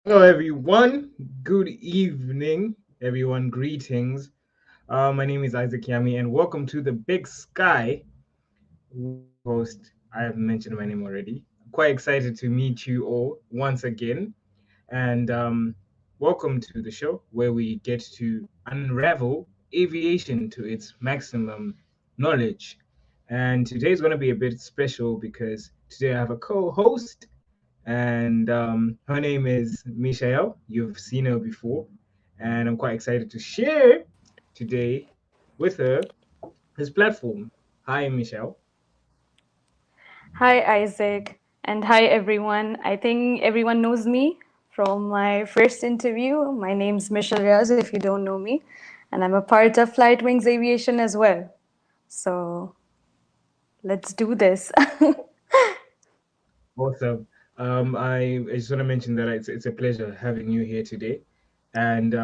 Hello, everyone. Good evening, everyone. Greetings. My name is Isaac Yami, and welcome to the Big Sky with your host. I have mentioned my name already. Quite excited to meet you all once again, and welcome to the show where we get to unravel aviation to its maximum knowledge. And today is going to be a bit special because today I have a co-host and her name is Michelle. You've seen her before, and I'm quite excited to share today with her this platform. Hi, Michelle. Hi, Isaac, and hi, everyone. I think everyone knows me from my first interview. My name's Michelle Riaz, if you don't know me, and I'm a part of Flight Wings Aviation as well. So let's do this. Awesome. I just want to mention that it's a pleasure having you here today, and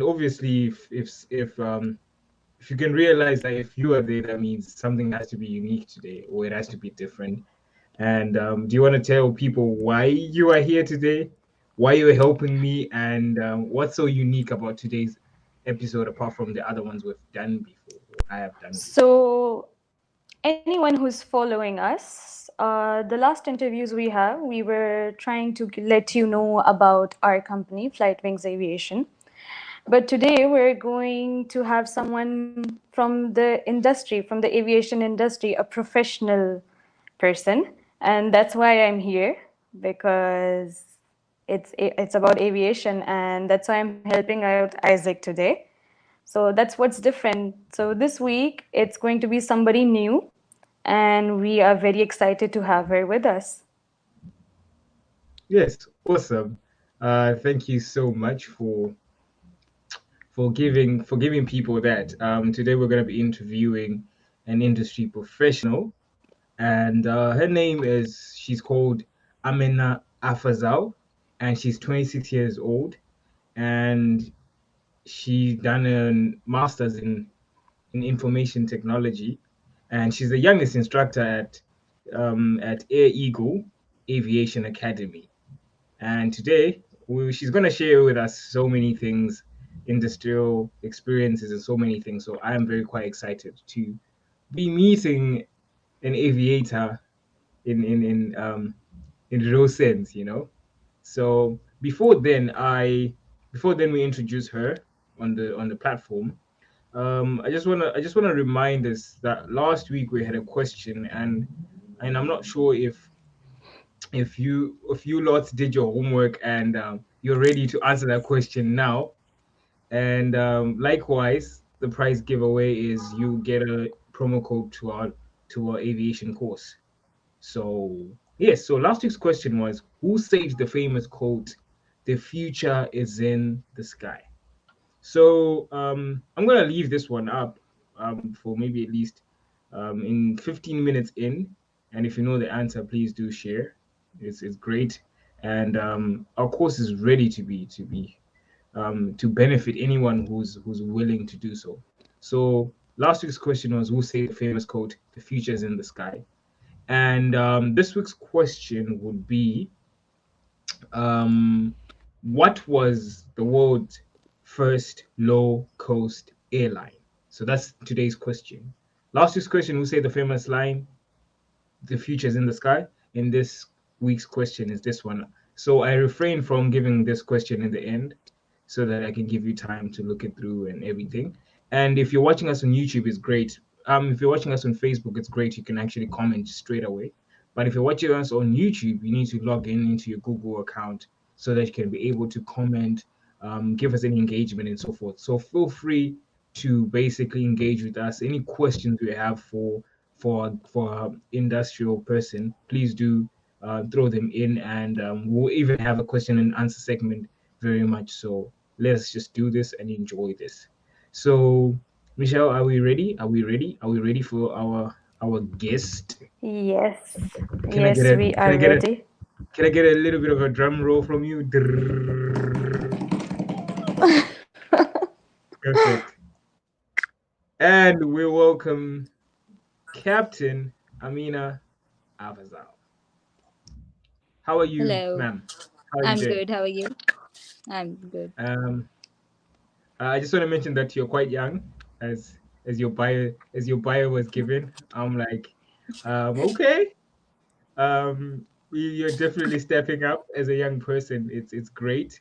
obviously if you can realize that if you are there, that means something has to be unique today, or it has to be different. And do you want to tell people why you are here today, why you're helping me, and what's so unique about today's episode apart from the other ones we've done before, or I have done before? So, anyone who's following us, the last interviews we were trying to let you know about our company, Flight Wings Aviation. But today we're going to have someone from the industry, from the aviation industry, a professional person, and that's why I'm here because it's about aviation, and that's why I'm helping out Isaac today. So that's what's different. So this week it's going to be somebody new, and we are very excited to have her with us. Yes, awesome. Thank you so much for giving people that. Today we're going to be interviewing an industry professional, and her name is she's called Amina Afzal, and she's 26 years old, and she done a master's in information technology, and she's the youngest instructor at Air Eagle Aviation Academy. And today she's going to share with us so many things, industrial experiences, and so many things. So I am very quite excited to be meeting an aviator in real sense, you know. So before then we introduce her on the platform. I just wanna remind us that last week we had a question, and I'm not sure if you lots did your homework and you're ready to answer that question now. And likewise, the prize giveaway is you get a promo code to our aviation course. So yes, so last week's question was who says the famous quote, "The future is in the sky." So I'm gonna leave this one up for maybe at least in 15 minutes in, and if you know the answer, please do share. It's great, and our course is ready to benefit anyone who's willing to do so. So last week's question was who said the famous quote, "The future is in the sky," and this week's question would be um, what was the world's first low cost airline? So that's today's question. Last week's question, who said the famous line, "The future is in the sky"? And this week's question is this one. So I refrain from giving this question in the end so that I can give you time to look it through and everything. And if you're watching us on YouTube, it's great. If you're watching us on Facebook, it's great. You can actually comment straight away. But if you're watching us on YouTube, you need to log in into your Google account so that you can be able to comment, give us any engagement, and so forth. So feel free to basically engage with us. Any questions we have for our industrial person, please do throw them in, and we'll even have a question and answer segment very much. So let's just do this and enjoy this. So, Michelle, are we ready? Are we ready? Are we ready for our guest? Yes, Can I get yes, a we can are I get a ready. can I get a little bit of a drum roll from you? Drrrr. Perfect. And we welcome Captain Amina Afzal. How are you, Hello. ma'am? How are you I'm doing? good. How are you? I'm good. Um, I just want to mention that you're quite young, as as your bio was given. I'm like, okay, you're definitely stepping up as a young person. It's great,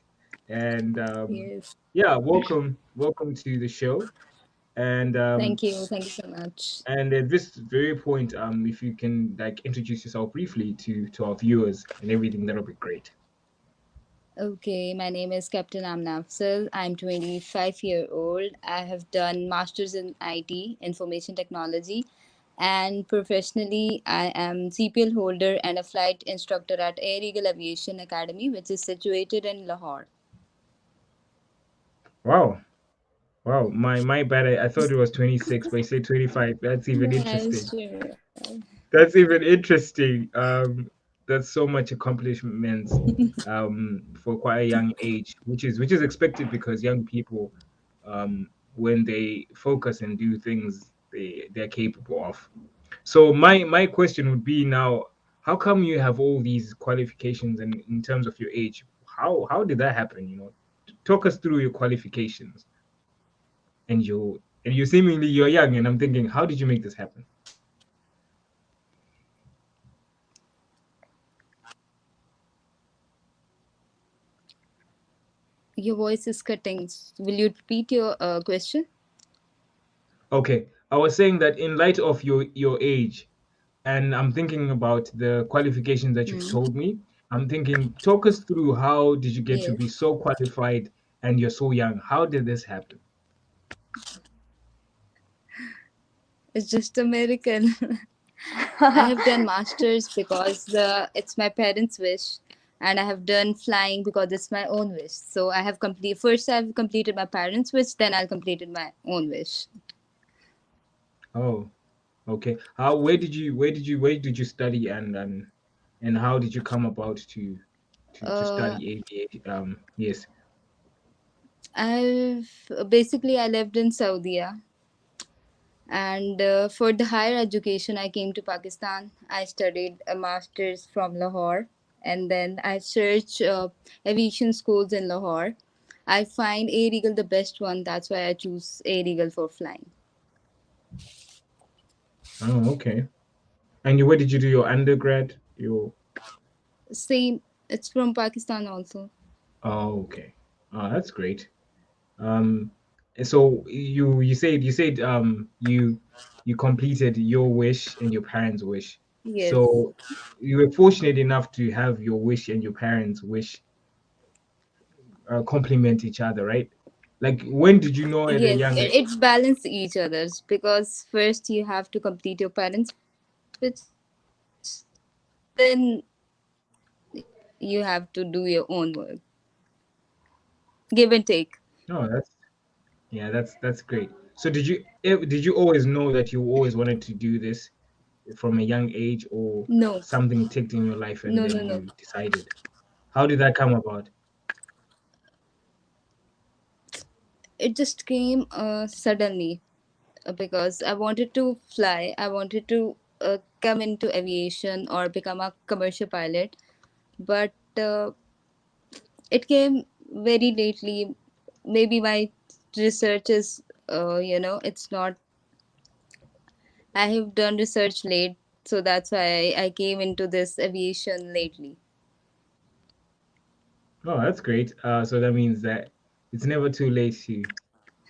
and Yes. yeah, welcome to the show. And Thank you. Thank you so much. at this very point, if you can like introduce yourself briefly to our viewers and everything, that'll be great. Okay, my name is Captain Amina Afzal. I'm 25-year-old. I have done masters in IT, information technology, and professionally I am CPL holder and a flight instructor at Air Eagle Aviation Academy, which is situated in Lahore. Wow. Wow, my bad. I thought it was 26, but you said 25. That's even Yes, interesting. sure. That's even interesting. That's so much accomplishments for quite a young age, which is expected because young people, when they focus and do things they're capable of. So my question would be now, how come you have all these qualifications and in terms of your age? How did that happen? Talk us through your qualifications and you seemingly you're young, and I'm thinking, how did you make this happen? Your voice is cutting. Will you repeat your question? Okay, I was saying that in light of your age, and I'm thinking about the qualifications that you've Hmm. told me. I'm thinking, talk us through how did you get to be Yes. so qualified and you're so young? How did this happen? It's just a miracle. I have done masters because it's my parents' wish, and I have done flying because it's my own wish. So I have I've completed my parents' wish, then I'll completed my own wish. Oh, okay. Where did you study, and how did you come about to Uh, study aviation? Yes. I lived in Saudi, and for the higher education, I came to Pakistan. I studied a master's from Lahore, and then I searched aviation schools in Lahore. I find Air Eagle the best one. That's why I choose Air Eagle for flying. Oh, okay. And where did you do your undergrad? Your Same, it's from Pakistan also. Oh, okay. That's great. Um, so you said you completed your wish and your parents' wish. Yes. So you were fortunate enough to have your wish and your parents' wish complement each other, right? Like, when did you know at a Yes, young it balance each others because first you have to complete your parents' wish, then you have to do your own work. Give and take. No, that's great. So did you always know that you always wanted to do this from a young age, or No, something ticked in your life and no, then no, no. you decided? How did that come about? It just came suddenly because I wanted to fly. I wanted to come into aviation or become a commercial pilot, but it came very lately. Maybe my research is, it's not. I have done research late, so that's why I came into this aviation lately. Oh, that's great. So that means that it's never too late to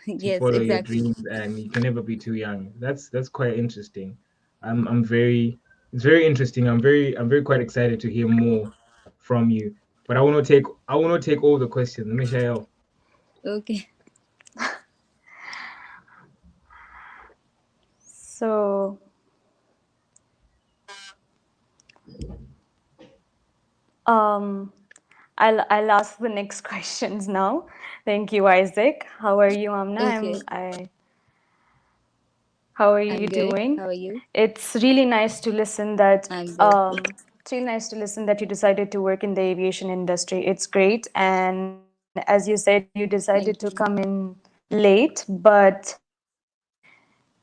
Yes, follow your exactly. dreams, and you can never be too young. That's quite interesting. I'm very It's very interesting. I'm very quite excited to hear more from you. But I want to take all the questions, Michael. Okay. So, um, I'll ask the next questions now. Thank you, Isaac. How are you, Amna? Okay. How are you I'm good. doing? How are you? It's really nice to listen that I'm good. you decided to work in the aviation industry. It's great, and as you said, you decided to come Thank in you. late, but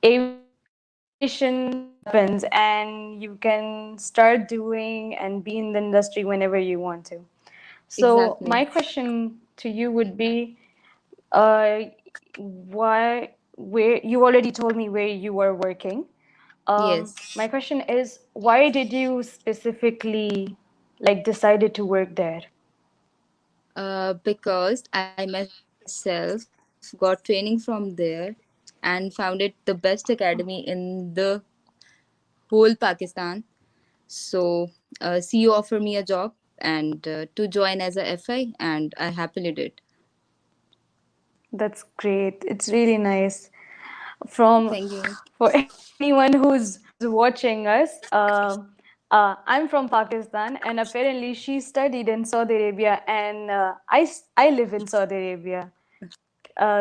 aviation happens, and you can start doing and be in the industry whenever you want to. So Exactly. my question to you would be, uh, why, where you already told me where you were working. Yes. My question is, why did you specifically like decided to work there? Because I myself got training from there and found it the best academy in the whole Pakistan. So, CEO offered me a job and to join as a FI, and I happily did. That's great. It's really nice. From Thank you. for anyone who's watching us, I'm from Pakistan, and apparently she studied in Saudi Arabia, and I live in Saudi Arabia.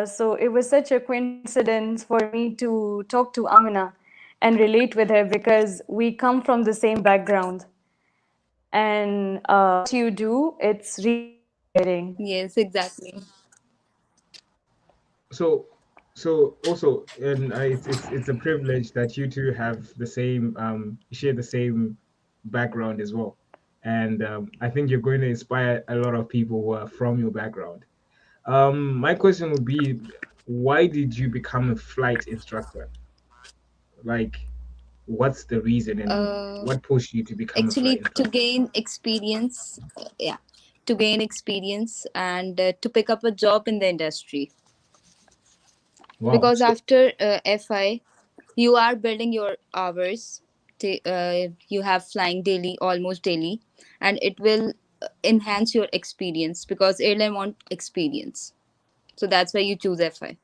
So it was such a coincidence for me to talk to Amina and relate with her because we come from the same background. And what you do, it's really inspiring. Yes, exactly. So, so also, and it's a privilege that you two have the same share the same background as well, and I think you're going to inspire a lot of people who are from your background. My question would be, why did you become a flight instructor? Like, what's the reason and Uh, what pushed you to become a flight Actually, to instructor? gain experience, yeah, to gain experience and to pick up a job in the industry. Wow. Because So, after FI, you are building your hours. You have flying daily, almost daily, and it will enhance your experience because airline want experience. So that's why you choose FI.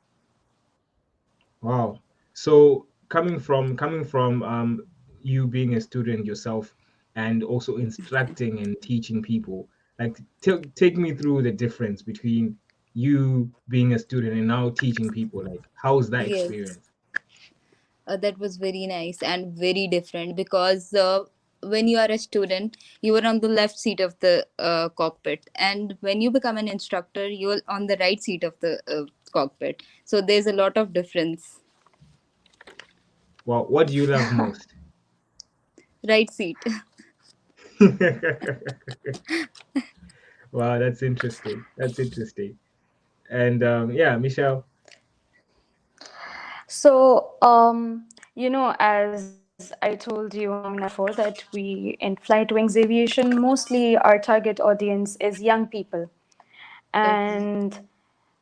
wow. So coming from you being a student yourself and also instructing and teaching people, like take me through the difference between you being a student and now teaching people. Like, how's that Yes. experience? That was very nice and very different because when you are a student, you are on the left seat of the cockpit, and when you become an instructor, you are on the right seat of the cockpit. So there's a lot of difference. Well, what do you love most? Right seat. Wow, that's interesting. That's interesting. And yeah, Michelle. So, as I told you, Amina, before that we in Flight Wings Aviation, mostly our target audience is young people. Okay. And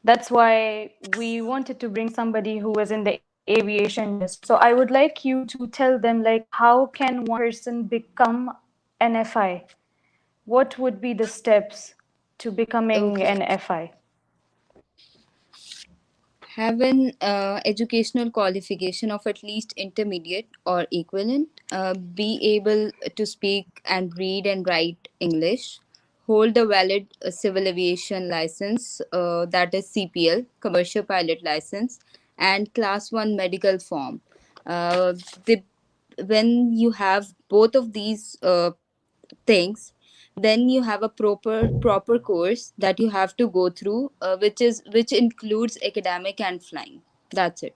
that's why we wanted to bring somebody who was in the aviation industry. So I would like you to tell them, like, how can one person become an FI? What would be the steps to becoming Okay. an FI? Have an educational qualification of at least intermediate or equivalent, be able to speak and read and write English, hold a valid civil aviation license, that is CPL, commercial pilot license, and class 1 medical form. Uh, the, when you have both of these things, then you have a proper course that you have to go through, which includes academic and flying. That's it.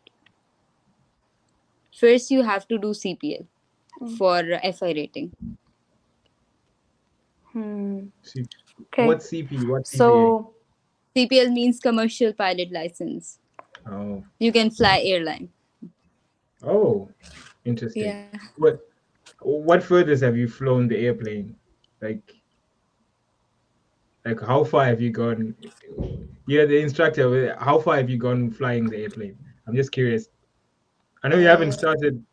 First you have to do CPL for FI rating. Hmm. C- Okay. what CP? What CPA? So, CPL means commercial pilot license. Oh, You can fly airline. oh, interesting. Yeah. What furthest have you flown the airplane? Like, like how far have you gone? Yeah, the instructor. How far have you gone flying the airplane? I'm just curious. I know you haven't uh, started.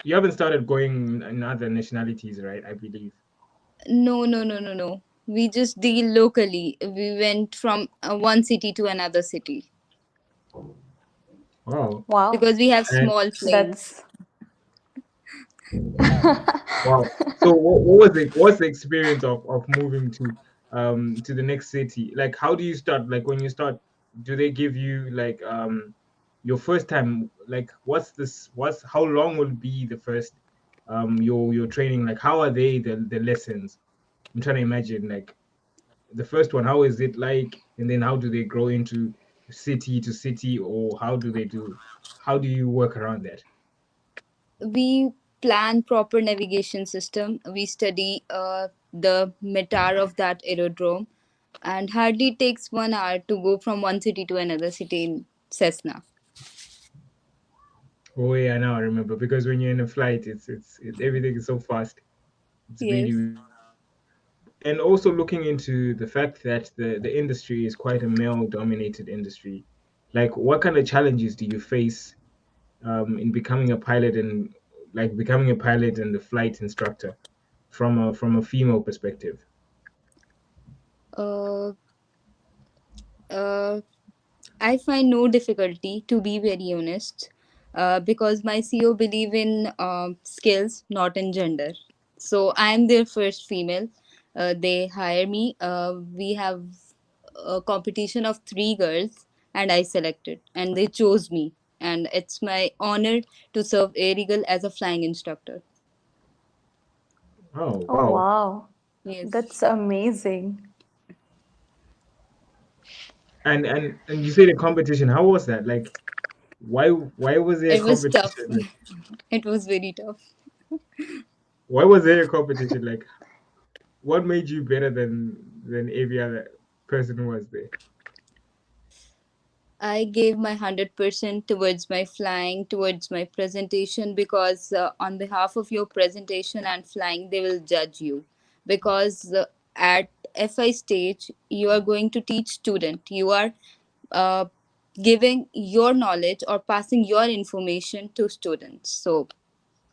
You haven't started going in other nationalities, right? I believe. no. We just deal locally. We went from one city to another city Wow. wow, because we have And small planes. that's wow. So what's the experience of moving to the next city? Like, how do you start? Like, when you start, do they give you like your first time? Like, what's how long will be the first your training? Like, how are they the lessons? I'm trying to imagine like the first one. How is it like? And then how do they grow into city to city, or how do they do? How do you work around that? We plan proper navigation system. We study the METAR of that aerodrome. and hardly takes 1 hour to go from one city to another city in Cessna. Oh yeah, now I remember because when you're in a flight, everything is so fast. It's really Yes. really fast. And also looking into the fact that the industry is quite a male dominated industry, like what kind of challenges do you face in becoming a pilot and like becoming a pilot and a flight instructor from a female perspective? Uh, uh, I find no difficulty, to be very honest, because my CEO believe in skills, not in gender. So I am their first female. They hire me. We have a competition of three girls, and I selected, and they chose me. And it's my honor to serve Air Eagle as a flying instructor. Oh Oh, wow! wow. Yes, That's amazing. And you say the competition. How was that? Like, why was there a it was tough. competition? Like, It was very tough. why was there a competition? Like, what made you better than every other person who was there? I gave my 100% towards my flying, towards my presentation, because on behalf of your presentation and flying, they will judge you. Because at FI stage, you are going to teach student. You are uh, giving your knowledge or passing your information to students. So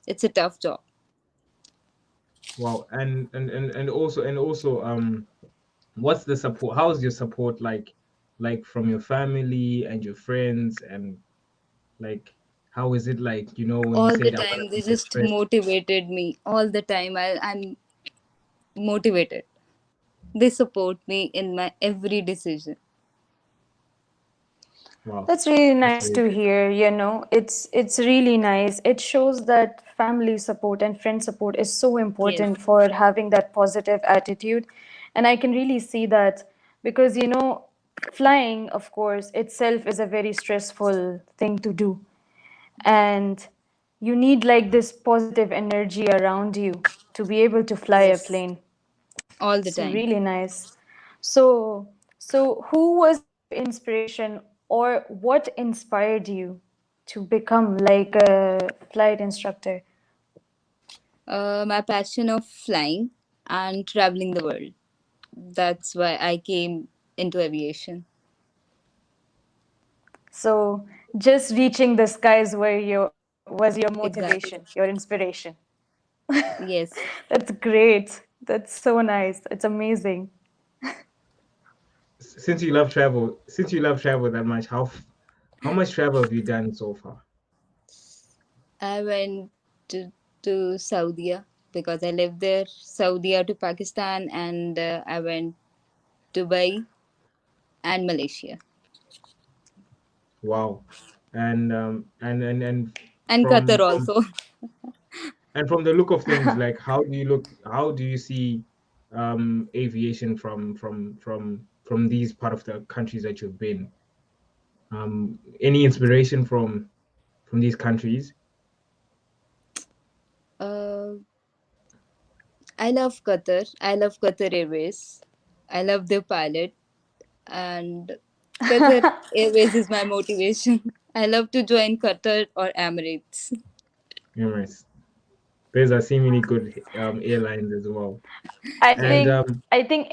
it's a tough job. Wow, and also what's the support? How's your support like from your family and your friends and like how is it like when you All the said I want time, to they be the just first? motivated me. All the time, I'm motivated. They support me in my every decision. Wow, That's really that's nice really to good. hear, It's really nice. It shows that family support and friend support is so Yes, important for having that positive attitude. And I can really see that because, flying, of course, itself is a very stressful thing to do. And you need like this positive energy around you to be able to fly a yes, plane. all the It's time. really nice. So who was your inspiration or what inspired you to become like a flight instructor? My passion of flying and traveling the world. That's why I came into aviation. So just reaching the skies was your motivation, Exactly. your inspiration. Yes. That's great. That's so nice. It's amazing. Since you love travel that much, how much travel have you done so far? I went to Saudi because I lived there, Saudi to Pakistan, and I went Dubai and Malaysia Wow, and and from Qatar from also. and from the look of things, like how do you see aviation from these part of the countries that you've been? Any inspiration from these countries? uh, I love Qatar. I love Qatar Airways. I love their pilot, and Qatar Airways is my motivation. I love to join Qatar or Emirates. Emirates. Those are seemingly good airlines as well. I And think I think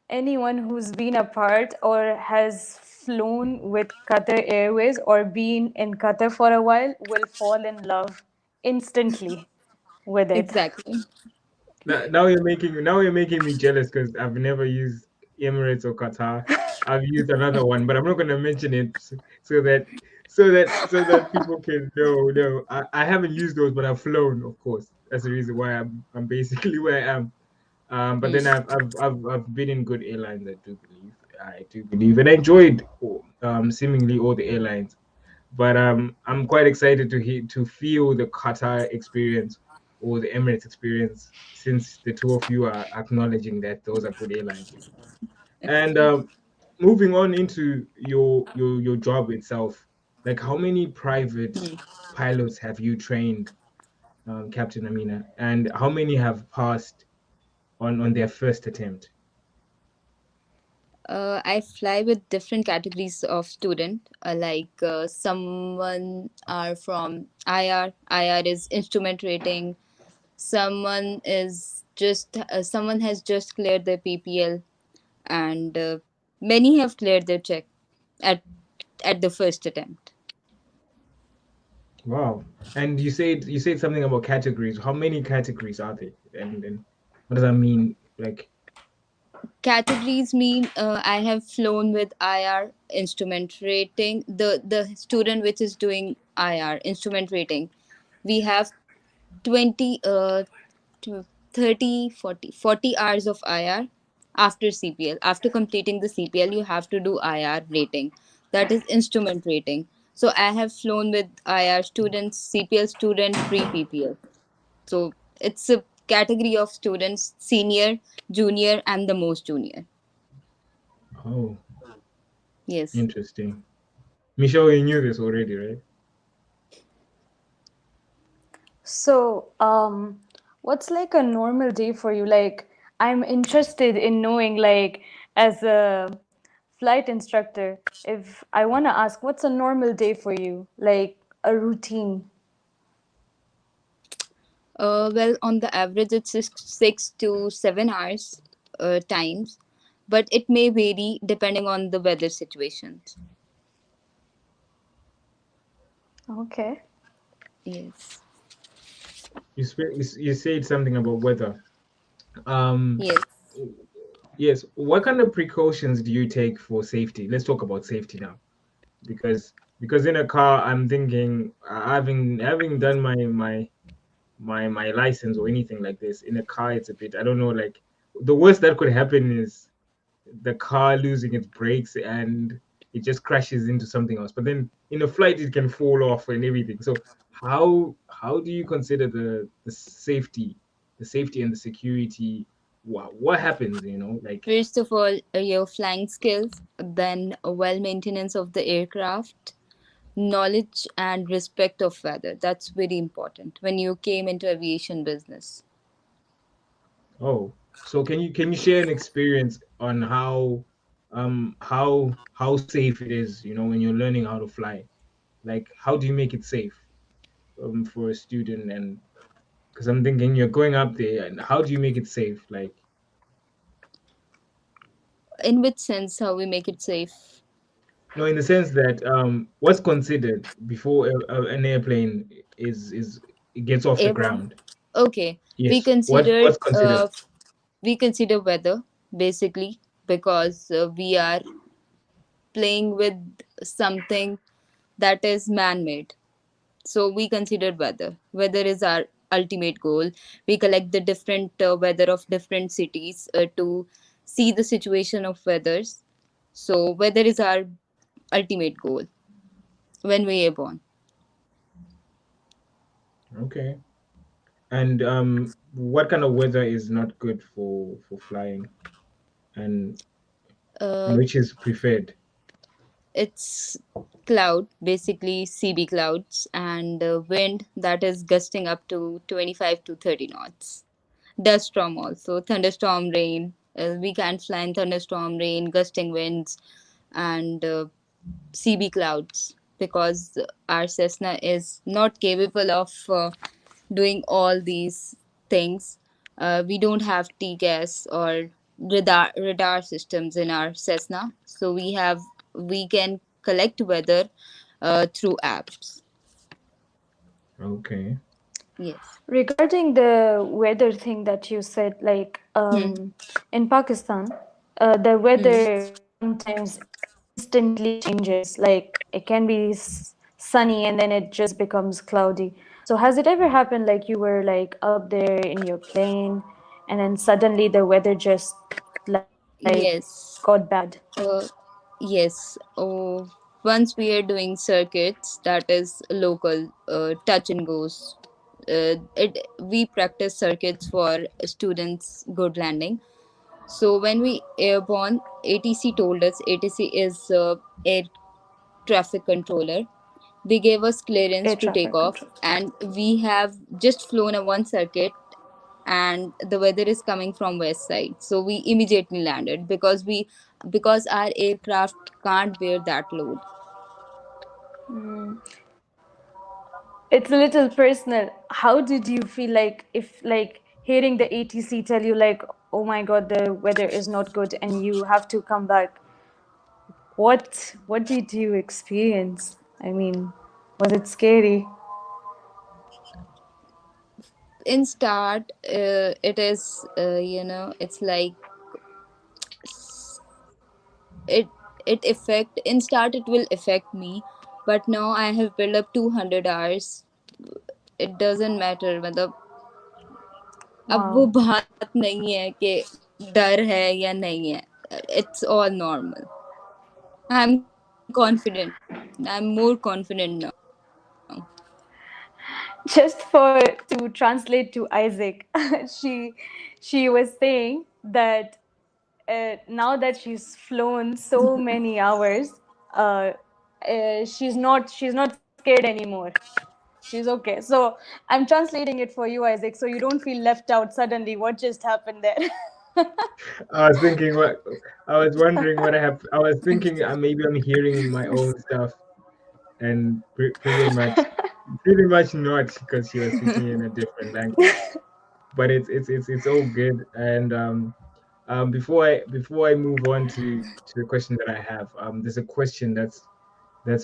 anyone who's been a part or has flown with Qatar Airways or been in Qatar for a while will fall in love instantly with it. Exactly. now you're making me jealous because I've never used Emirates or Qatar. I've used another one, but I'm not going to mention it so that so that people can know. No, I haven't used those, but I've flown, of course. That's the reason why I'm basically where I am. But then Hmm. I've been in good airlines. I do believe, and I enjoyed seemingly all the airlines. But I'm quite excited to feel the Qatar experience or the Emirates experience since the two of you are acknowledging that those are good airlines. And moving on into your job itself, like how many private pilots have you trained, Captain Amina, and how many have passed on their first attempt? I fly with different categories of student. Someone are from IR. IR is instrument rating. Someone has just cleared their PPL, and many have cleared their check at at the first attempt. Wow. And you said something about categories. How many categories are there? And what does that mean? Like, Categories mean I have flown with IR instrument rating. The student which is doing IR instrument rating, we have 20 to 30 40 hours of IR after CPL. After completing the CPL, you have to do IR rating. That is instrument rating. So I have flown with IR students, CPL student, pre PPL. So it's a category of students: senior, junior, and the most junior. oh, Yes. interesting. Michelle, you knew this already, right? So, what's like a normal day for you? Like, I'm interested in knowing, like, as a flight instructor, if I want to ask, what's a normal day for you? Like, a routine. Well, on the average, it's 6 to 7 hours times, but it may vary depending on the weather situations. Okay. Yes. You said something about weather. Um, Yes. yes. What kind of precautions do you take for safety? Let's talk about safety now, because in a car, I'm thinking, having done my license or anything like this in a car, it's a bit, I don't know, like the worst that could happen is the car losing its brakes and it just crashes into something else. But then in a flight, it can fall off and everything. So how do you consider the safety and the security? What happens? Like, First of all, your flying skills, then well maintenance of the aircraft, knowledge and respect of weather. That's very important when you came into aviation business. oh, so can you share an experience on how safe it is? When you're learning how to fly, like how do you make it safe for a student? And because I'm thinking you're going up there, and how do you make it safe? Like, In which sense, how we make it safe? no, in the sense that what's considered before an airplane is it gets off the Airborne. ground? Okay, we Yes. What's considered considered? we consider weather basically because we are playing with something that is man-made. So we consider weather is our ultimate goal. We collect the different weather of different cities to see the situation of weathers. So weather is our ultimate goal when we are born. Okay. And what kind of weather is not good for flying, and uh, which is preferred? it's cloud, basically CB clouds, and wind that is gusting up to 25 to 30 knots. Dust storm also, thunderstorm rain. We can fly in thunderstorm rain, gusting winds, and CB clouds because our Cessna is not capable of doing all these things. We don't have TCAS or radar systems in our Cessna, so we can collect weather through apps. Okay. Yes. Regarding the weather thing that you said, like Hmm. in Pakistan, the Hmm. weather sometimes instantly changes. Like it can be sunny and then it just becomes cloudy. So has it ever happened like you were like up there in your plane and then suddenly the weather just like got Yes. bad? Uh, yes. Oh, once we are doing circuits, that is local touch and goes. It We practice circuits for students good landing. So when we airborne, ATC told us, ATC is air traffic controller. They gave us Air clearance to traffic take control. off, and we have just flown a one circuit, and the weather is coming from west side, so we immediately landed because our aircraft can't bear that load. It's a little personal. How did you feel like if like hearing the ATC tell you like, oh my god, the weather is not good and you have to come back? What did you experience? I mean, was it scary? In start, it is, it's like it it affect in start it will affect me, but now I have built up 200 hours. It doesn't matter, मतलब अब वो Wow. बात नहीं है कि डर है या नहीं है. It's all normal. I'm confident. I'm more confident now. Just for to translate to Isaac, she she was saying that now that she's flown so many hours, she's not scared anymore. She's okay. So I'm translating it for you, Isaac, so you don't feel left out suddenly. What just happened there? I was thinking what I was wondering what I have. I was thinking maybe I'm hearing my own stuff, and pretty much not because she was speaking in a different language. But it's all good. And before I move on to the question that I have, there's a question that's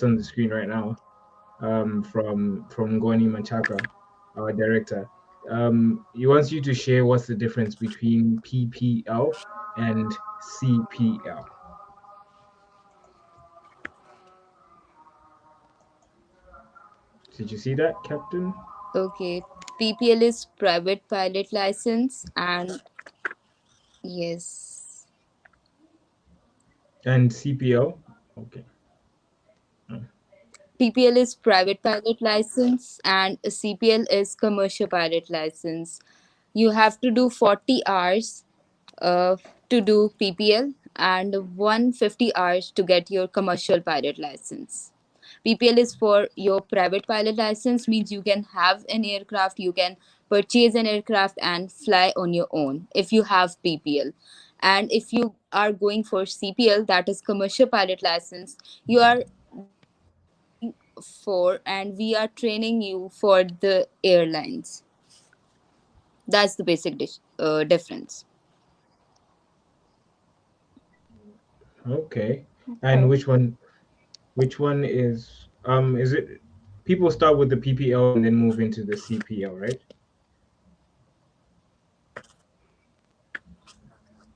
on the screen right now, from Goni Machaka, our director. He wants you to share what's the difference between PPL and CPL. Did you see that, Captain? Okay, PPL is private pilot license, and yes, And CPL? Okay. Oh, PPL is private pilot license and CPL is commercial pilot license. You have to do 40 hours uh, to do PPL and 150 hours to get your commercial pilot license. PPL is for your private pilot license, means you can have an aircraft, you can purchase an aircraft and fly on your own if you have PPL. And if you are going for CPL, that is commercial pilot license, you are doing for, and we are training you for the airlines. That's the basic difference. okay. And Okay. which one is it people start with the PPL and then move into the CPL, right?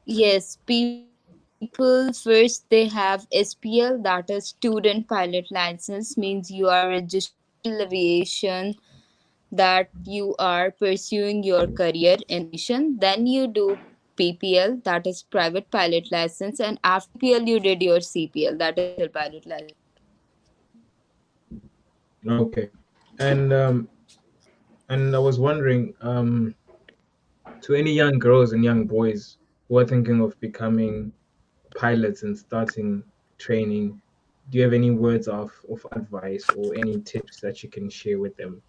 Yes, people first they have SPL, that is student pilot license, means you are registered in civil aviation, that you are pursuing your career in aviation. Then you do PPL, that is private pilot license, and after PPL you did your CPL, that is commercial pilot license. Okay. And and I was wondering, to any young girls and young boys who are thinking of becoming pilots and starting training, do you have any words of advice or any tips that you can share with them?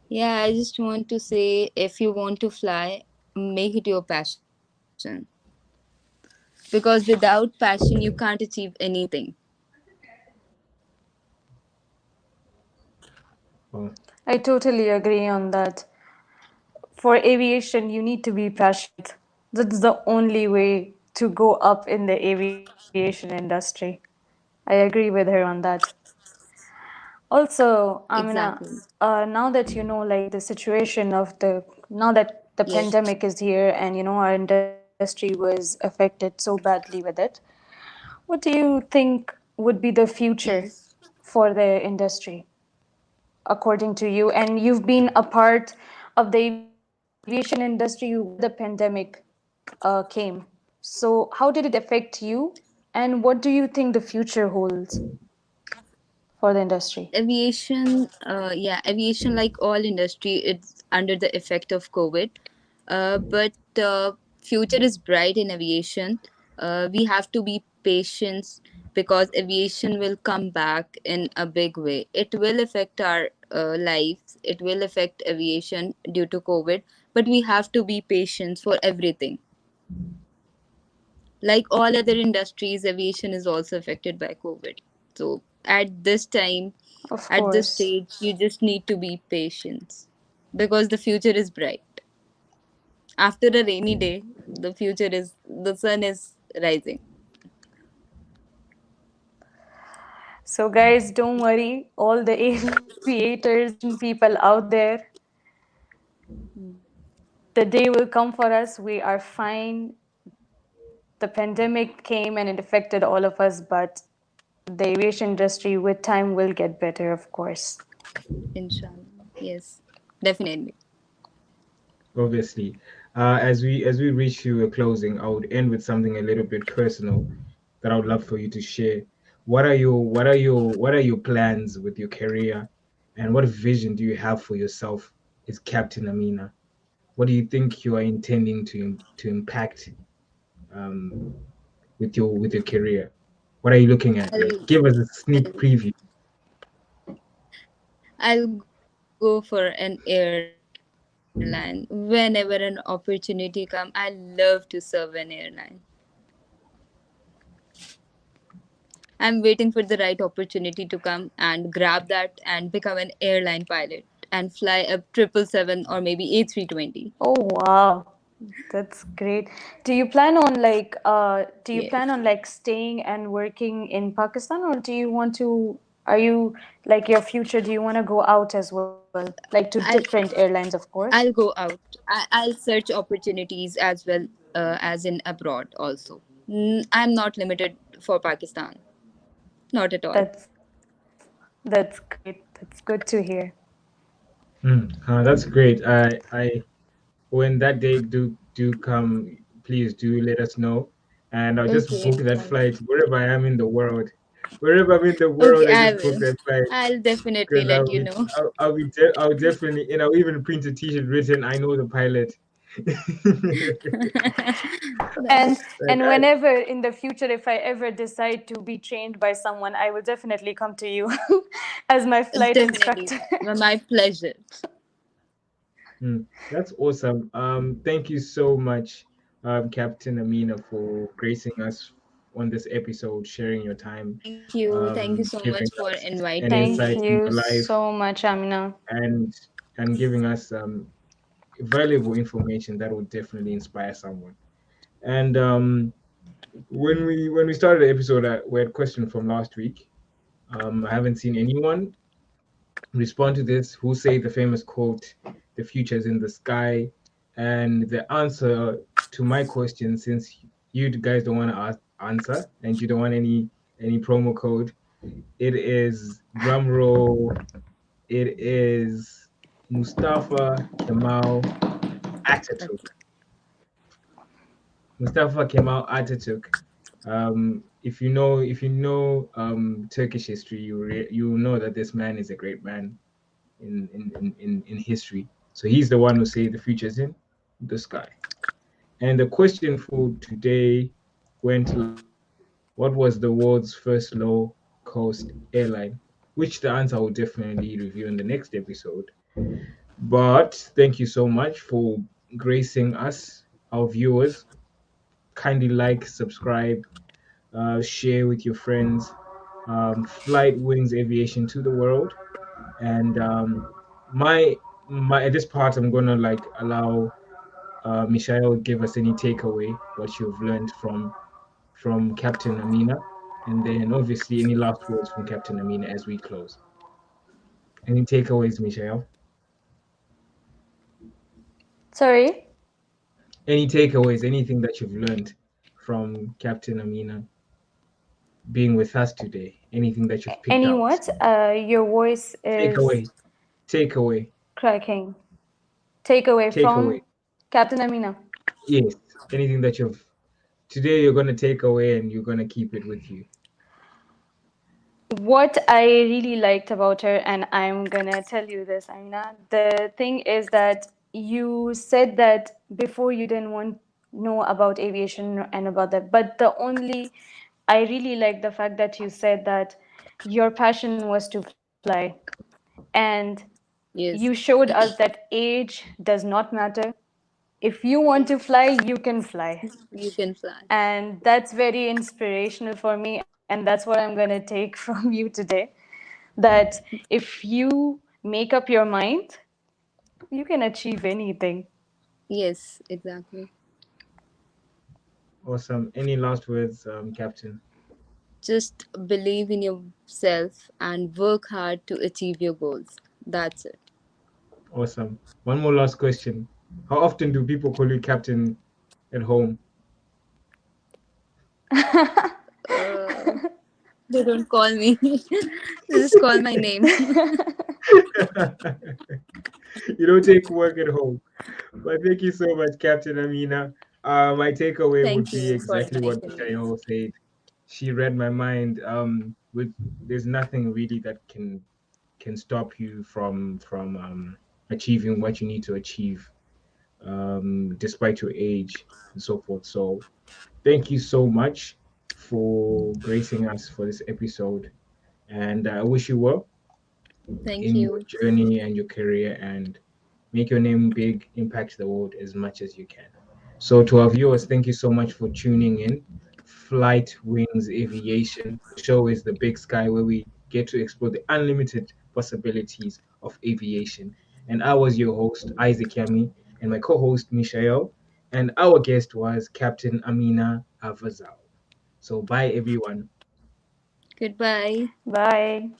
Yeah, I just want to say, if you want to fly, make it your passion, because without passion you can't achieve anything. Oh, I totally agree on that. For aviation, you need to be passionate. That's the only way to go up in the aviation industry. I agree with her on that. Also, Amina, Exactly. now that you know, like the situation of the now that the Yes. pandemic is here, and you know our industry was affected so badly with it, what do you think would be the future Yes. for the industry, according to you? And you've been a part of the aviation industry when the pandemic came. So, how did it affect you? And what do you think the future holds for the industry? Aviation, yeah, aviation, like all industry, it's under the effect of COVID. But future is bright in aviation. We have to be patient, because aviation will come back in a big way. It will affect our lives, it will affect aviation due to COVID, but we have to be patient for everything. Like all other industries, aviation is also affected by COVID. So at this time, Of at this course. stage, you just need to be patient because the future is bright. After a rainy day, the sun is rising. So, guys, don't worry. All the aviators, people out there, the day will come for us. We are fine. The pandemic came and it affected all of us, but the aviation industry with time will get better, of course. Inshallah. Yes, definitely. Obviously. As we reach to a closing, I would end with something a little bit personal that I would love for you to share. What are your plans with your career, and what vision do you have for yourself as Captain Amina? What do you think you are intending to impact um, with your career? What are you looking at? Like, I'll give us a sneak preview. I'll go for an airline. Whenever an opportunity come, I love to serve an airline. I'm waiting for the right opportunity to come and grab that and become an airline pilot and fly a 777 or maybe A320. Oh, wow. That's great. Do you Yes. plan on like staying and working in Pakistan, or do you want to, are you like your future, do you want to go out as well? Like to I'll different airlines, of course. I'll go out. I'll search opportunities as well as in abroad also. I'm not limited for Pakistan. Not at all. That's that's great. That's good to hear. That's great. I when that day do come, please do let us know, and I'll just Okay, book that inshallah. flight wherever I am in the world. Wherever I'm in the Okay, world, I I just book will. that flight I'll definitely because let you know. I'll definitely, and I'll even print a T-shirt written "I know the pilot." And That's Like and I whenever in the future, if I ever decide to be trained by someone, I will definitely come to you as my flight definitely instructor. my pleasure. that's awesome. Thank you so much, Captain Amina, for gracing us on this episode, sharing your time, Thank you. Thank you so giving much for us an inviting Thank insight me. in you your life, so much, Amina. and giving us valuable information that will definitely inspire someone. And when we started the episode, we had a question from last week. I haven't seen anyone respond to this who say the famous quote, "The future is in the sky," and the answer to my question, since you guys don't want to answer and you don't want any promo code, it is drum roll. It is Mustafa Kemal Ataturk. Mustafa Kemal Ataturk. If you know Turkish history, you know that this man is a great man in history. So he's the one who said the future is in the sky. And the question for today went like, what was the world's first low cost airline? Which the answer will definitely review in the next episode. But thank you so much for gracing us, our viewers. Kindly like, subscribe, share with your friends. Flight Wings Aviation to the world. And my at this part, I'm gonna like allow Michael give us any takeaway what you've learned from Captain Amina, and then obviously any last words from Captain Amina as we close. Any takeaways, Michael? Sorry. Any takeaways? Anything that you've learned from Captain Amina being with us today? Anything that you've picked Any out? what? Your voice is Takeaway. Takeaway. cracking. Takeaway Takeaway. from Captain Amina. Yes. Anything that you've today you're gonna take away and you're gonna keep it with you. What I really liked about her, and I'm gonna tell you this, Amina, the thing is that you said that before you didn't want know about aviation and about that, but the only I really like the fact that you said that your passion was to fly. And you Yes, showed us that age does not matter. If you want to fly, you can fly. you can fly. And that's very inspirational for me. And that's what I'm going to take from you today. That if you make up your mind, you can achieve anything. Yes, exactly. Awesome. Any last words, Captain? Just believe in yourself and work hard to achieve your goals. That's it. Awesome. One more last question. How often do people call you Captain at home? Uh, they don't call me. They just call my name. You don't take work at home. But thank you so much, Captain Amina. My takeaway would Thank be you for exactly what inviting me. Michael said. She read my mind. With there's nothing really that can stop you from achieving what you need to achieve, despite your age and so forth. So thank you so much for gracing us for this episode, and I wish you well Thank in your you. journey and your career, and make your name big, impact the world as much as you can. So, to our viewers, thank you so much for tuning in. Flight Wings Aviation. The show is the big sky where we get to explore the unlimited possibilities of aviation. And I was your host, Isaac Yami, and my co host, Mishael. And our guest was Captain Amina Afzal. So, bye, everyone. Goodbye. Bye.